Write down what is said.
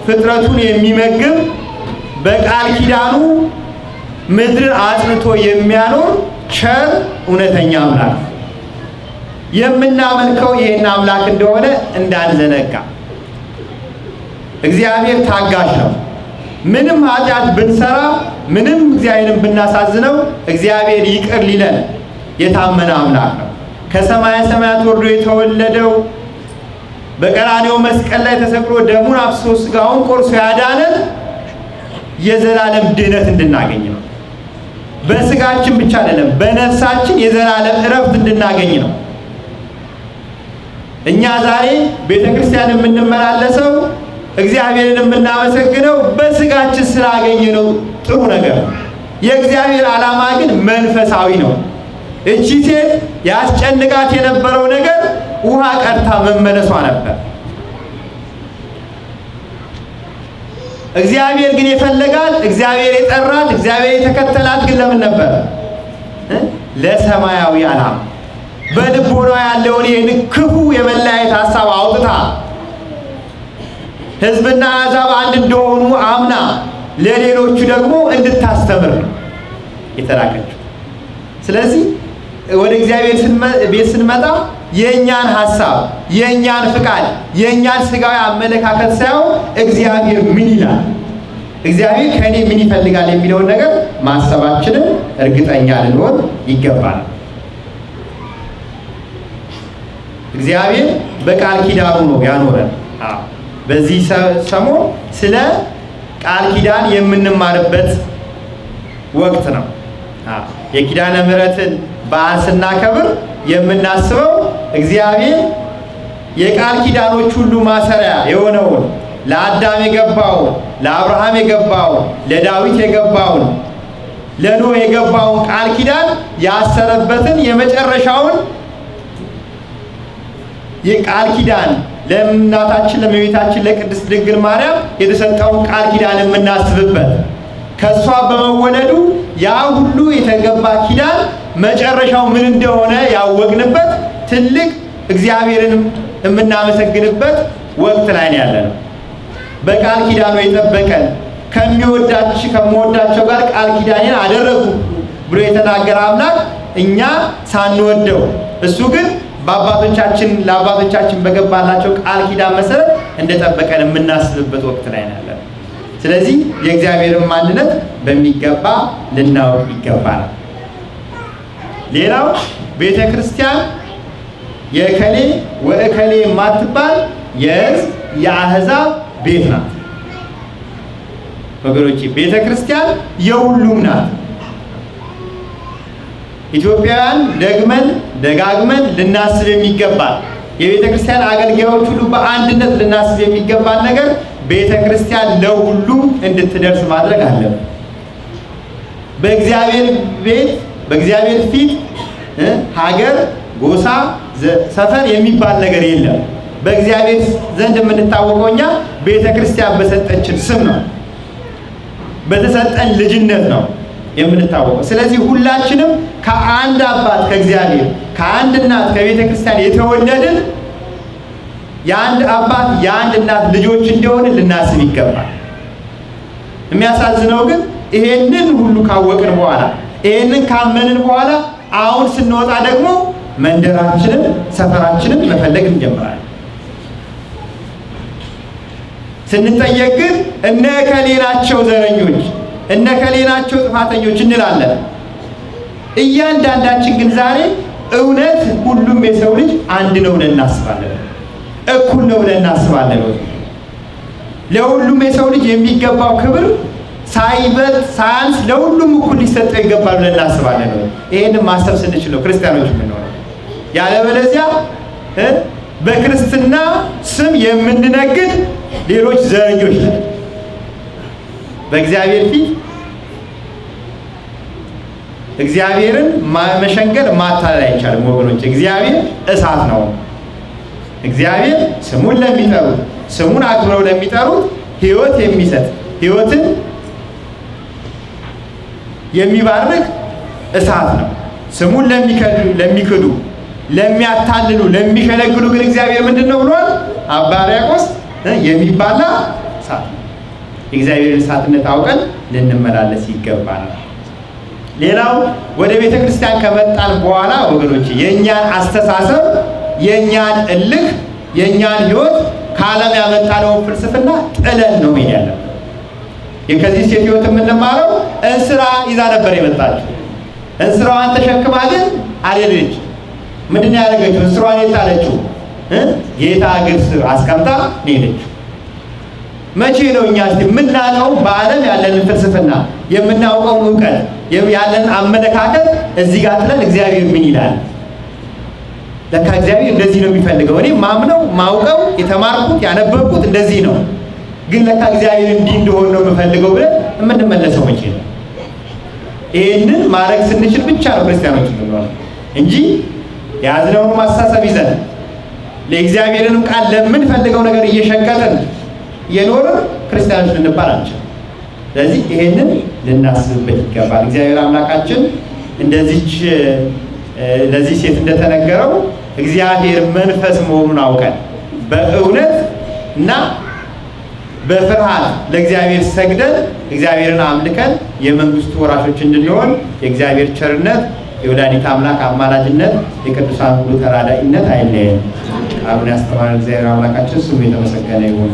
ፍጥረቱን የሚመግብ በቃል ኪዳኑ ምድር አጽንቶ የሚያኖር ቸር እውነተኛ አምላክ የምናመልከው ይሄን አምላክ እንደሆነ እንዳንዘነጋ። እግዚአብሔር ታጋሽ ነው። ምንም ኃጢአት ብንሰራ ምንም እግዚአብሔርን ብናሳዝነው እግዚአብሔር ይቅር ሊለን የታመነ አምላክ ነው። ከሰማየ ሰማያት ወርዶ የተወለደው በቀራንዮ መስቀል ላይ ተሰቅሎ ደሙን አፍስሶ ስጋውን ቆርሶ ያዳነን የዘላለም ድነት እንድናገኝ ነው። በስጋችን ብቻ አይደለም በነፍሳችን የዘላለም እረፍት እንድናገኝ ነው። እኛ ዛሬ ቤተክርስቲያን የምንመላለሰው እግዚአብሔርን የምናመሰግነው በስጋችን ስላገኘነው ጥሩ ነገር ነው። የእግዚአብሔር ዓላማ ግን መንፈሳዊ ነው። እቺ ሴት ያስጨንቃት የነበረው ነገር ውሃ ቀርታ መመለሷ ነበር። እግዚአብሔር ግን የፈለጋት እግዚአብሔር የጠራት እግዚአብሔር የተከተላት ግን ለምን ነበር? ለሰማያዊ ዓላማ በልቦና ያለውን ይህን ክፉ የመለያየት ሐሳብ አውጥታ ሕዝብና አሕዛብ አንድ እንደሆኑ አምና ለሌሎቹ ደግሞ እንድታስተምር ነው የተላከችው። ስለዚህ ወደ እግዚአብሔር ቤት ስንመጣ የኛን ሐሳብ የኛን ፍቃድ የኛን ስጋዊ አመለካከት ሳይሆን እግዚአብሔር ምን ይላል እግዚአብሔር ከኔ ምን ይፈልጋል የሚለውን ነገር ማሰባችንን እርግጠኛ ልንሆን ይገባል። እግዚአብሔር በቃል ኪዳኑ ነው ያኖረን። በዚህ ሰሞን ስለ ቃል ኪዳን የምንማርበት ወቅት ነው። የኪዳነ ምሕረትን በዓል ስናከብር የምናስበው እግዚአብሔር የቃል ኪዳኖች ሁሉ ማሰሪያ የሆነውን ለአዳም የገባውን ለአብርሃም የገባውን ለዳዊት የገባውን ለኖህ የገባውን ቃል ኪዳን ያሰረበትን የመጨረሻውን የቃል ኪዳን ለእናታችን ለእመቤታችን ለቅድስት ድንግል ማርያም የተሰጠውን ቃል ኪዳን የምናስብበት ከሷ በመወለዱ ያ ሁሉ የተገባ ኪዳን መጨረሻው ምን እንደሆነ ያወቅንበት ትልቅ እግዚአብሔርን የምናመሰግንበት ወቅት ላይ ያለነው። በቃል ኪዳኑ የጠበቀን ከሚወዳቸው ጋር ቃል ኪዳኔን አደረጉ ብሎ የተናገረ አምላክ እኛ ሳንወደው እሱ ግን ለአባቶቻችን በገባላቸው ቃል ኪዳን መሰረት እንደጠበቀን የምናስብበት ወቅት ላይ ያለነው። ስለዚህ የእግዚአብሔርን ማንነት በሚገባ ልናውቅ ይገባል። ሌላው ቤተክርስቲያን የከሌ ወእከሌ የማትባል የአሕዛብ ቤት ናት። ወገኖቼ ቤተክርስቲያን የሁሉም ናት። ኢትዮጵያውያን ደጋግመን ልናስብ የሚገባል የቤተክርስቲያን አገልጋዮች ሁሉ በአንድነት ልናስብ የሚገባል ነገር ቤተክርስቲያን ለሁሉም እንድትደርስ ማድረግ አለብን። በእግዚአብሔር ፊት ሀገር፣ ጎሳ፣ ሰፈር የሚባል ነገር የለም። በእግዚአብሔር ዘንድ የምንታወቀው እኛ ቤተክርስቲያን በሰጠችን ስም ነው፣ በተሰጠን ልጅነት ነው የምንታወቀው። ስለዚህ ሁላችንም ከአንድ አባት ከእግዚአብሔር ከአንድ እናት ከቤተክርስቲያን የተወለድን የአንድ አባት የአንድ እናት ልጆች እንደሆነ ልናስብ ይገባል። የሚያሳዝነው ግን ይሄንን ሁሉ ካወቅን በኋላ ይሄንን ካመንን በኋላ አሁን ስንወጣ ደግሞ መንደራችንን ሰፈራችንን መፈለግ እንጀምራለን። ስንጠየቅ ግን እነ እከሌ ናቸው ዘረኞች፣ እነ እከሌ ናቸው ጥፋተኞች እንላለን። እያንዳንዳችን ግን ዛሬ እውነት ሁሉም የሰው ልጅ አንድ ነው ብለን እናስባለን፣ እኩል ነው ብለን እናስባለን። ለሁሉም የሰው ልጅ የሚገባው ክብር ሳይበልጥ ሳያንስ ለሁሉም እኩል ሊሰጠው ይገባል ብለን እናስባለን። ይሄን ማሰብ ስንችል ክርስቲያኖች የምንሆነው። ያለበለዚያ በክርስትና ስም የምንነግድ ሌሎች ዘረኞች ነን። በእግዚአብሔር ፊት እግዚአብሔርን መሸንገል ማታለል አይቻልም ወገኖች። እግዚአብሔር እሳት ነው። እግዚአብሔር ስሙን ለሚጠሩት ስሙን አክብረው ለሚጠሩት ሕይወት የሚሰጥ ሕይወትን የሚባርክ እሳት ነው። ስሙን ለሚክዱ ለሚያታልሉ ለሚሸነግሉ ግን እግዚአብሔር ምንድነው ብሏል? አባ ሕርያቆስ የሚባላ እሳት ነው። የእግዚአብሔርን እሳትነት አውቀን ልንመላለስ ይገባል። ሌላው ወደ ቤተ ክርስቲያን ከመጣን በኋላ ወገኖች የኛን አስተሳሰብ የኛን እልህ የኛን ህይወት ከዓለም ያመጣነውን ፍልስፍና ጥለን ነው መሄድ ያለብን። የከዚህ ሴት ህይወት የምንማረው እንስራ ይዛ ነበር የመጣችው። እንስራዋን ተሸክማ ግን አልሄደች። ምንድን ያደረገችው? እንስራዋን የጣለችው ጌታ እግር ስር አስቀምጣ ሄደችው። መቼ ነው እኛ እስቲ የምናውቀው በዓለም ያለንን ፍልስፍና የምናውቀውን ዕውቀት ያለን አመለካከት እዚህ ጋር ጥለን እግዚአብሔር ምን ይላል? ለካ እግዚአብሔር እንደዚህ ነው የሚፈልገው። እኔ ማምነው ማውቀው የተማርኩት ያነበብኩት እንደዚህ ነው፣ ግን ለካ እግዚአብሔር እንዲህ እንደሆነ ነው የምፈልገው ብለን የምንመለሰው መቼ ነው? ይሄንን ማድረግ ስንችል ብቻ ነው ክርስቲያኖች የምንሆነው እንጂ የያዝነውን ማስተሳሰብ ይዘን ለእግዚአብሔርን ቃል ለምንፈልገው ነገር እየሸቀጥን የኖርን ክርስቲያኖች ልንባል አንችልም። ስለዚህ ይሄንን ልናስብበት ይገባል። እግዚአብሔር አምላካችን እንደዚች ለዚህ ሴት እንደተነገረው እግዚአብሔር መንፈስ መሆኑን አውቀን በእውነት እና በፍርሃት ለእግዚአብሔር ሰግደን እግዚአብሔርን አምልከን የመንግስቱ ወራሾች እንድንሆን የእግዚአብሔር ቸርነት የወላዲተ አምላክ አማላጅነት የቅዱሳን ሁሉ ተራዳኢነት አይለየን። ቃሉን ያስተማረን እግዚአብሔር አምላካችን ስሙ የተመሰገነ ይሁን።